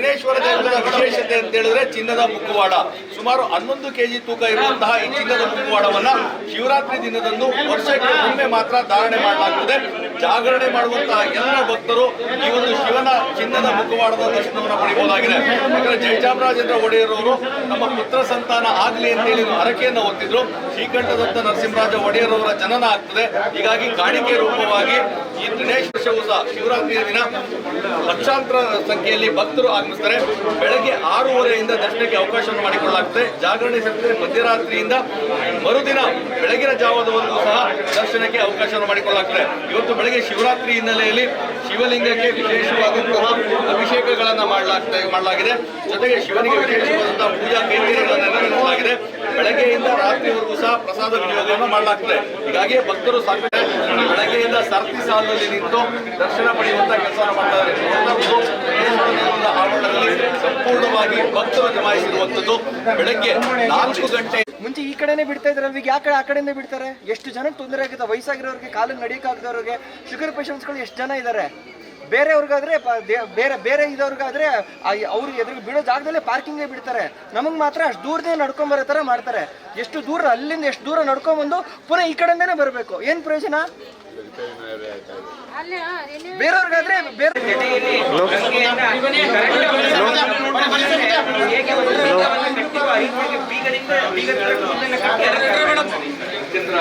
ಗಣೇಶ್ವರ ದೇಗುಲದ ವಿಶೇಷತೆ ಅಂತ ಹೇಳಿದ್ರೆ ಚಿನ್ನದ ಮುಖವಾಡ. ಸುಮಾರು 11 kg ತೂಕ ಇರುವಂತಹ ಈ ಚಿನ್ನದ ಮುಖವಾಡವನ್ನ ಶಿವರಾತ್ರಿ ದಿನದಂದು ವರ್ಷಕ್ಕೆ ಒಮ್ಮೆ ಮಾತ್ರ ಧಾರಣೆ ಮಾಡಲಾಗುತ್ತದೆ. ಜಾಗರಣೆ ಮಾಡುವಂತಹ ಎಲ್ಲ ಭಕ್ತರು ಈ ಒಂದು ಶಿವನ ಚಿನ್ನದ ಮುಖವಾಡದ ದರ್ಶನವನ್ನು ಪಡೆಯಬಹುದಾಗಿದೆ. ಯಾಕಂದ್ರೆ ಜಯಚಾಮರಾಜೇಂದ್ರ ಒಡೆಯರ್ ಅವರು ನಮ್ಮ ಪುತ್ರ ಸಂತಾನ ಆಗಲಿ ಅಂತೇಳಿ ಹರಕೆಯನ್ನು ಹೊತ್ತಿದ್ರು. ಶ್ರೀಕಂಠದತ್ತ ನರಸಿಂಹರಾಜ ಒಡೆಯರ್ ಅವರ ಜನನ ಆಗ್ತದೆ. ಹೀಗಾಗಿ ಕಾಣಿಕೆ ರೂಪವಾಗಿ ಈ ಗಣೇಶ ವರ್ಷವೂ ಸಹ ಶಿವರಾತ್ರಿಯ ದಿನ ಲಕ್ಷಾಂತರ ಸಂಖ್ಯೆಯಲ್ಲಿ ಭಕ್ತರು ಆಗಮಿಸ್ತಾರೆ. ಬೆಳಗ್ಗೆ 6:30ಯಿಂದ ದರ್ಶನಕ್ಕೆ ಅವಕಾಶವನ್ನು ಮಾಡಿಕೊಳ್ಳಲಾಗುತ್ತದೆ. ಜಾಗರಣೆ ಸಮಿತಿ ಮಧ್ಯರಾತ್ರಿಯಿಂದ ಮರುದಿನ ಬೆಳಗಿನ ಜಾವದವರೆಗೂ ಸಹ ದರ್ಶನಕ್ಕೆ ಅವಕಾಶವನ್ನು ಮಾಡಿಕೊಳ್ಳಲಾಗುತ್ತದೆ. ಇವತ್ತು ಬೆಳಗ್ಗೆ ಶಿವರಾತ್ರಿ ಹಿನ್ನೆಲೆಯಲ್ಲಿ ಶಿವಲಿಂಗಕ್ಕೆ ವಿಶೇಷವಾದಂತಹ ಅಭಿಷೇಕಗಳನ್ನು ಮಾಡಲಾಗಿದೆ. ಜೊತೆಗೆ ಶಿವನಿಗೆ ವಿಶೇಷವಾದಂತಹ ಪೂಜಾ ಕೈಂಕರ್ಯಗಳನ್ನು ನೆರವೇರಿಸಲಾಗಿದೆ. ಬೆಳಗ್ಗೆಯಿಂದ ರಾತ್ರಿವರೆಗೂ ಸಹ ಪ್ರಸಾದ ವಿನಿಯೋಗವನ್ನು ಮಾಡಲಾಗ್ತದೆ. ಹೀಗಾಗಿ ಭಕ್ತರು ಸಾಕಷ್ಟು ಬೆಳಗ್ಗೆಯಿಂದ ಸರತಿ ಸಾಲಿನಲ್ಲಿ ನಿಂತು ದರ್ಶನ ಪಡೆಯುವಂತಹ ಕೆಲಸವನ್ನು ಮಾಡ್ತಾರೆ. ಆವರಣದಲ್ಲಿ ಸಂಪೂರ್ಣವಾಗಿ ಭಕ್ತರು ಜಮಾಯಿಸಿರುವಂತದ್ದು. ಬೆಳಗ್ಗೆ 4 ಗಂಟೆ ಮುಂಚೆ ಈ ಕಡೆನೇ ಬಿಡ್ತಾ ಇದ್ರೆ ಈಗ ಯಾಕೆ ಆ ಕಡೆಯಿಂದ ಬಿಡ್ತಾರೆ? ಎಷ್ಟು ಜನಕ್ಕೆ ತೊಂದರೆ ಆಗುತ್ತೆ? ವಯಸ್ಸಾಗಿರೋರಿಗೆ, ಕಾಲಿಗೆ ನಡಿಯಕ್ಕಾಗದವ್ರಿಗೆ, ಶುಗರ್ ಪೇಷಂಟ್ಸ್ಗಳು ಎಷ್ಟು ಜನ ಇದ್ದಾರೆ. ಬೇರೆಯವ್ರಿಗಾದ್ರೆ ಬೇರೆ ಇದವ್ರಿಗಾದ್ರೆ ಅವ್ರಿಗೆ ಎದುರು ಬಿಡೋ ಜಾಗದಲ್ಲೇ ಪಾರ್ಕಿಂಗೇ ಬಿಡ್ತಾರೆ. ನಮಗೆ ಮಾತ್ರ ಅಷ್ಟು ದೂರದಿಂದ ನಡ್ಕೊಂಬರೋ ಥರ ಮಾಡ್ತಾರೆ. ಎಷ್ಟು ದೂರ, ಅಲ್ಲಿಂದ ಎಷ್ಟು ದೂರ ನಡ್ಕೊಂಬಂದು ಪುನಃ ಈ ಕಡೆಯಿಂದನೇ ಬರಬೇಕು. ಏನು ಪ್ರಯೋಜನ? ಬೇರೆಯವ್ರಿಗಾದ್ರೆ ಬೇರೆ ಚಂದ್ರ